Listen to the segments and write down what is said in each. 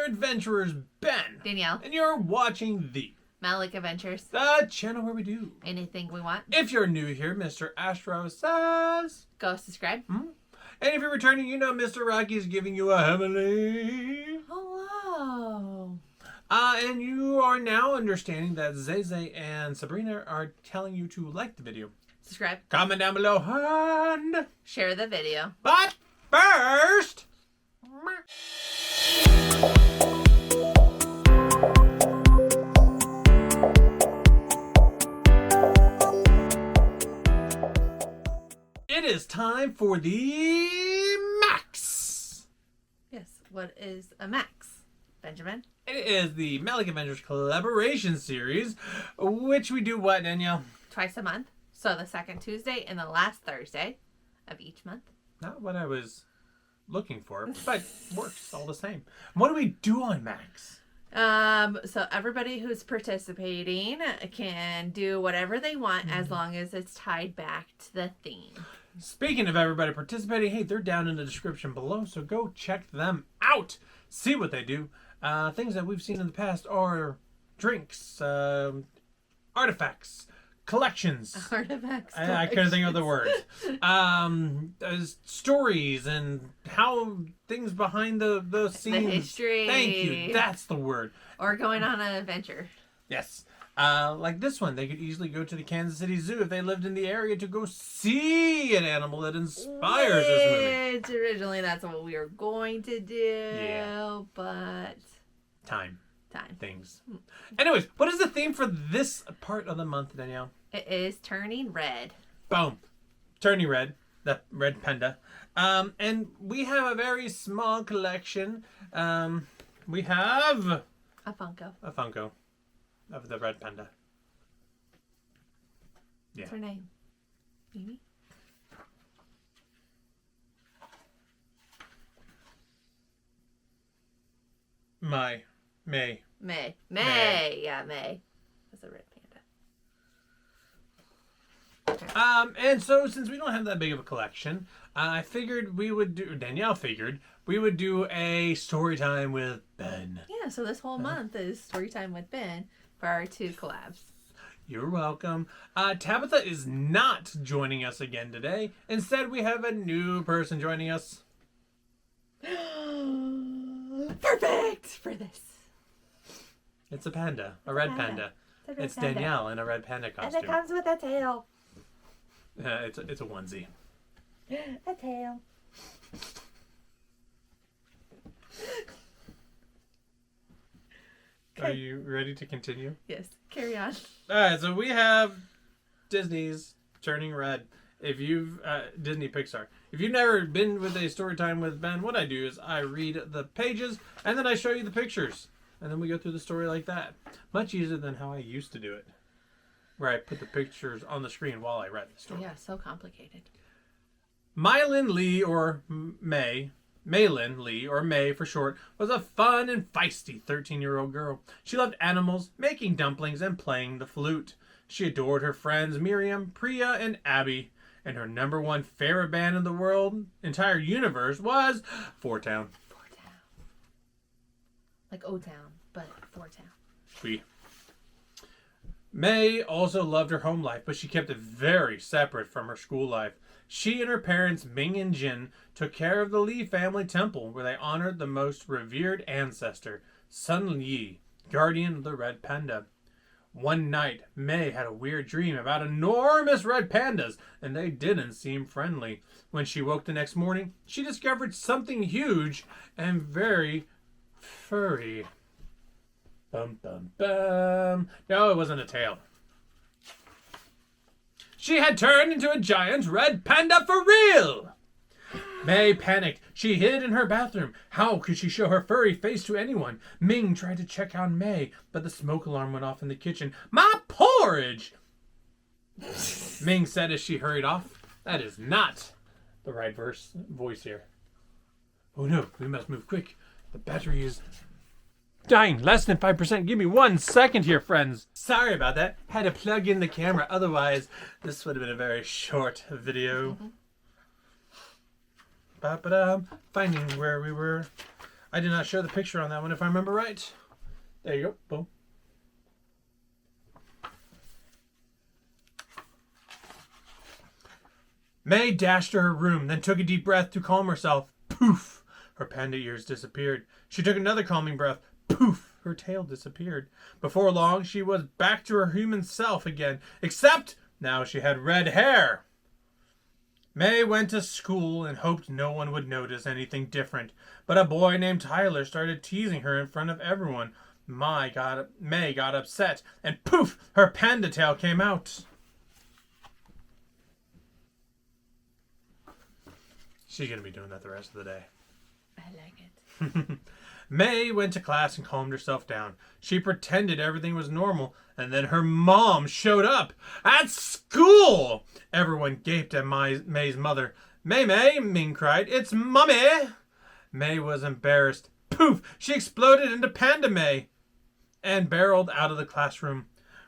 adventurers, Ben. Danielle. And you're watching the Melick Adventures. The channel where we do anything we want. If you're new here, Mr. Astro says... Go subscribe. And if you're returning, you know Mr. Rocky's giving you a heavenly... Hello. And you are now understanding that Zay and Sabrina are telling you to like the video. Subscribe. Comment down below and... share the video. But first... It is time for the Max. Yes. What is a Max, Benjamin? It is the Melick Adventures collaboration series, which we do what, Danielle? Twice a month. So the second Tuesday and the last Thursday of each month. Not what I was looking for, but works all the same. What do we do on Max? So everybody who's participating can do whatever they want as long as it's tied back to the theme. Speaking of everybody participating, hey, they're down in the description below, so go check them out. See what they do. Things that we've seen in the past are drinks, artifacts, collections. Artifacts. I couldn't think of the word. Stories and how things behind the scenes. The history. Thank you. That's the word. Or going on an adventure. Yes. Like this one, they could easily go to the Kansas City Zoo if they lived in the area to go see an animal that inspires this movie. Originally, that's what we were going to do, but time. Things. Anyways, what is the theme for this part of the month, Danielle? It is turning red. Boom. Turning red. The red panda. And we have a very small collection. We have... A Funko. A Funko of the red panda. Yeah. What's her name? Mimi? May. Yeah, May. That's a red panda. Okay. And so since we don't have that big of a collection, I figured we would do, Danielle figured, we would do a story time with Ben. Yeah, so this whole month is story time with Ben for our 2 collabs. You're welcome. Tabitha is not joining us again today. Instead, we have a new person joining us. Perfect for this. It's a panda, a red panda. It's panda. Danielle in a red panda costume. And it comes with a tail. It's a onesie. A tail. Are you ready to continue? Yes, carry on. Alright, so we have Disney's Turning Red. If you've Disney Pixar. If you've never been with a story time with Ben, what I do is I read the pages and then I show you the pictures. And then we go through the story like that. Much easier than how I used to do it. Where I put the pictures on the screen while I read the story. Yeah, so complicated. Mylin Lee, or May, Maylin Lee, or May for short, was a fun and feisty 13-year-old girl. She loved animals, making dumplings, and playing the flute. She adored her friends Miriam, Priya, and Abby. And her number one favorite band in the world, entire universe, was Four Town. Like O-Town, but Four Town. Oui. May also loved her home life, but she kept it very separate from her school life. She and her parents, Ming and Jin, took care of the Lee family temple, where they honored the most revered ancestor, Sun Yi, guardian of the red panda. One night, May had a weird dream about enormous red pandas, and they didn't seem friendly. When she woke the next morning, she discovered something huge and very furry. Bum, bum, bum. No, it wasn't a tail. She had turned into a giant red panda for real! May panicked. She hid in her bathroom. How could she show her furry face to anyone? Ming tried to check on May, but the smoke alarm went off in the kitchen. My porridge! Ming said as she hurried off. That is not the right voice here. Oh no, we must move quick. The battery is dying. Less than 5%. Give me 1 second here, friends. Sorry about that. Had to plug in the camera. Otherwise, this would have been a very short video. Ba-ba-dum. Finding where we were. I did not show the picture on that one if I remember right. There you go. Boom. May dashed to her room, then took a deep breath to calm herself. Poof! Her panda ears disappeared. She took another calming breath. Poof! Her tail disappeared. Before long, she was back to her human self again, except now she had red hair. May went to school and hoped no one would notice anything different, but a boy named Tyler started teasing her in front of everyone. May got upset, and poof! Her panda tail came out. She's going to be doing that the rest of the day. I like it. May went to class and calmed herself down. She pretended everything was normal, and then her mom showed up at school. Everyone gaped at May's mother. May, Ming cried. It's Mommy! May was embarrassed. Poof! She exploded into Panda May and barreled out of the classroom.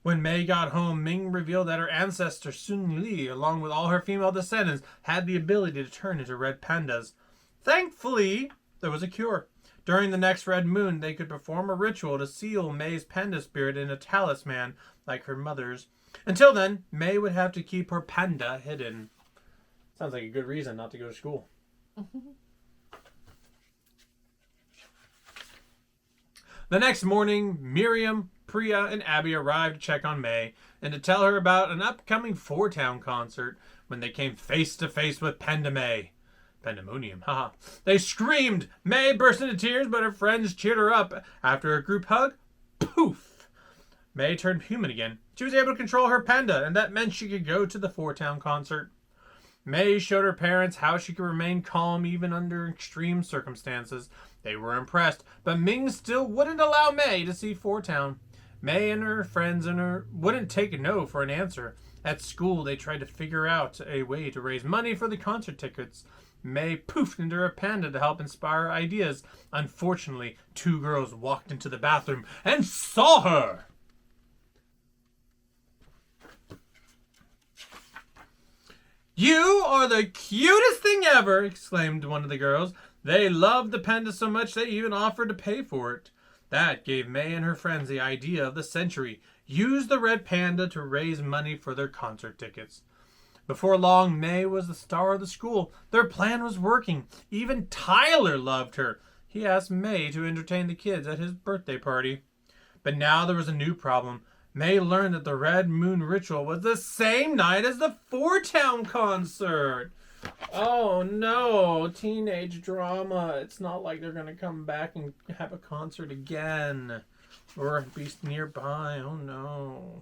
When May got home, Ming revealed that her ancestor Sun Li, along with all her female descendants, had the ability to turn into red pandas. Thankfully, there was a cure. During the next red moon, they could perform a ritual to seal May's panda spirit in a talisman like her mother's. Until then, May would have to keep her panda hidden. Sounds like a good reason not to go to school. The next morning, Miriam, Priya, and Abby arrived to check on May and to tell her about an upcoming Four-Town concert when they came face to face with Panda May. Pandemonium, haha. They screamed. May burst into tears, but her friends cheered her up. After a group hug, poof! May turned human again. She was able to control her panda, and that meant she could go to the Four-Town concert. May showed her parents how she could remain calm even under extreme circumstances. They were impressed, but Ming still wouldn't allow May to see Four-Town. May and her friends wouldn't take a no for an answer. At school, they tried to figure out a way to raise money for the concert tickets. May poofed into her panda to help inspire ideas. Unfortunately, two girls walked into the bathroom and saw her. You are the cutest thing ever, exclaimed one of the girls. They loved the panda so much they even offered to pay for it. That gave May and her friends the idea of the century. Use the red panda to raise money for their concert tickets. Before long, May was the star of the school. Their plan was working. Even Tyler loved her. He asked May to entertain the kids at his birthday party. But now there was a new problem. May learned that the Red Moon ritual was the same night as the Four-Town concert. Oh no, teenage drama. It's not like they're going to come back and have a concert again. Or be nearby. Oh no.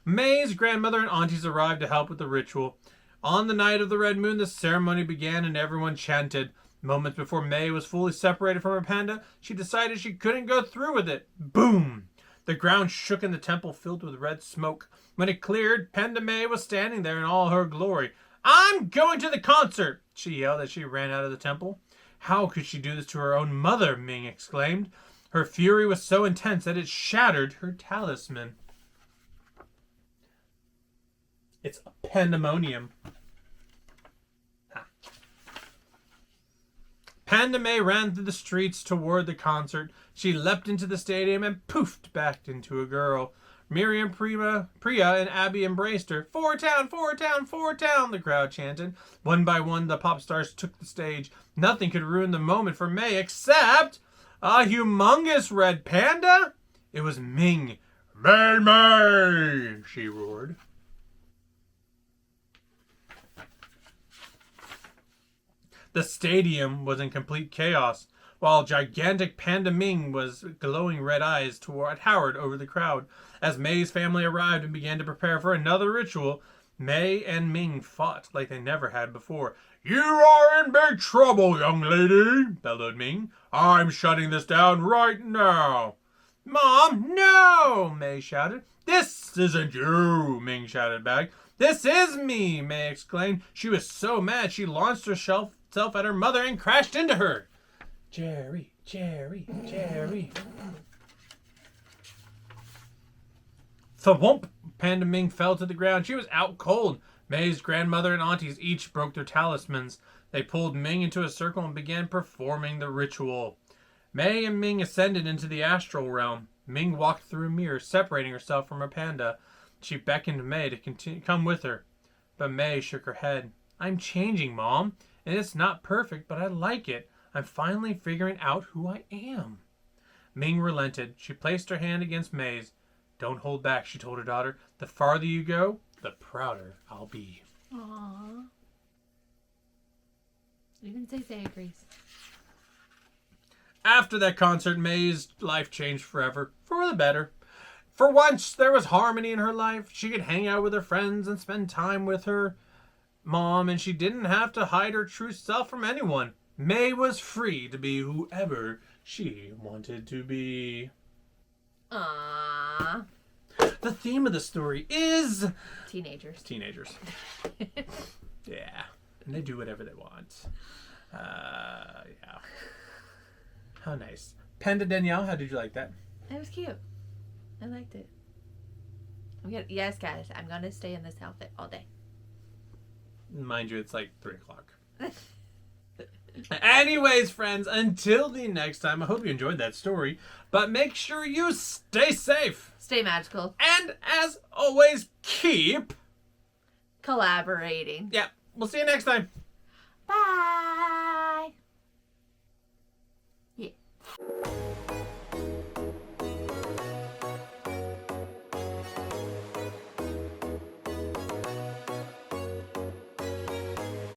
May's grandmother and aunties arrived to help with the ritual. On the night of the Red Moon, the ceremony began and everyone chanted. Moments before May was fully separated from her panda, she decided she couldn't go through with it. Boom! The ground shook and the temple filled with red smoke. When it cleared, Panda May was standing there in all her glory. I'm going to the concert, she yelled as she ran out of the temple. How could she do this to her own mother? Ming exclaimed. Her fury was so intense that it shattered her talisman. It's a pandemonium. Panda May ran through the streets toward the concert. She leapt into the stadium and poofed back into a girl. Miriam, Priya, and Abby embraced her. Four-Town, Four-Town, Four-Town, the crowd chanted. One by one, the pop stars took the stage. Nothing could ruin the moment for May except a humongous red panda. It was Ming. May, May, she roared. The stadium was in complete chaos, while gigantic Panda Ming was glowing red eyes towered over the crowd. As May's family arrived and began to prepare for another ritual, May and Ming fought like they never had before. You are in big trouble, young lady, bellowed Ming. I'm shutting this down right now. Mom, no, May shouted. This isn't you, Ming shouted back. This is me, May exclaimed. She was so mad she launched herself at her mother and crashed into her. Jerry, Jerry, Jerry. Thwomp! Panda Ming fell to the ground. She was out cold. May's grandmother and aunties each broke their talismans. They pulled Ming into a circle and began performing the ritual. May and Ming ascended into the astral realm. Ming walked through a mirror, separating herself from her panda. She beckoned May to come with her. But May shook her head. I'm changing, Mom, and it's not perfect, but I like it. I'm finally figuring out who I am. Ming relented. She placed her hand against May's. Don't hold back, she told her daughter. The farther you go, the prouder I'll be. Aww. Even Say agrees. After that concert, May's life changed forever, for the better. For once, there was harmony in her life. She could hang out with her friends and spend time with her mom, and she didn't have to hide her true self from anyone. May was free to be whoever she wanted to be. Aww. The theme of the story is... Teenagers. Yeah. And they do whatever they want. Yeah. How nice. Panda Danielle, how did you like that? It was cute. I liked it. Yes, guys, I'm going to stay in this outfit all day. Mind you, it's like 3 o'clock. Anyways, friends, until the next time, I hope you enjoyed that story. But make sure you stay safe. Stay magical. And as always, keep collaborating. Yeah, we'll see you next time. Bye.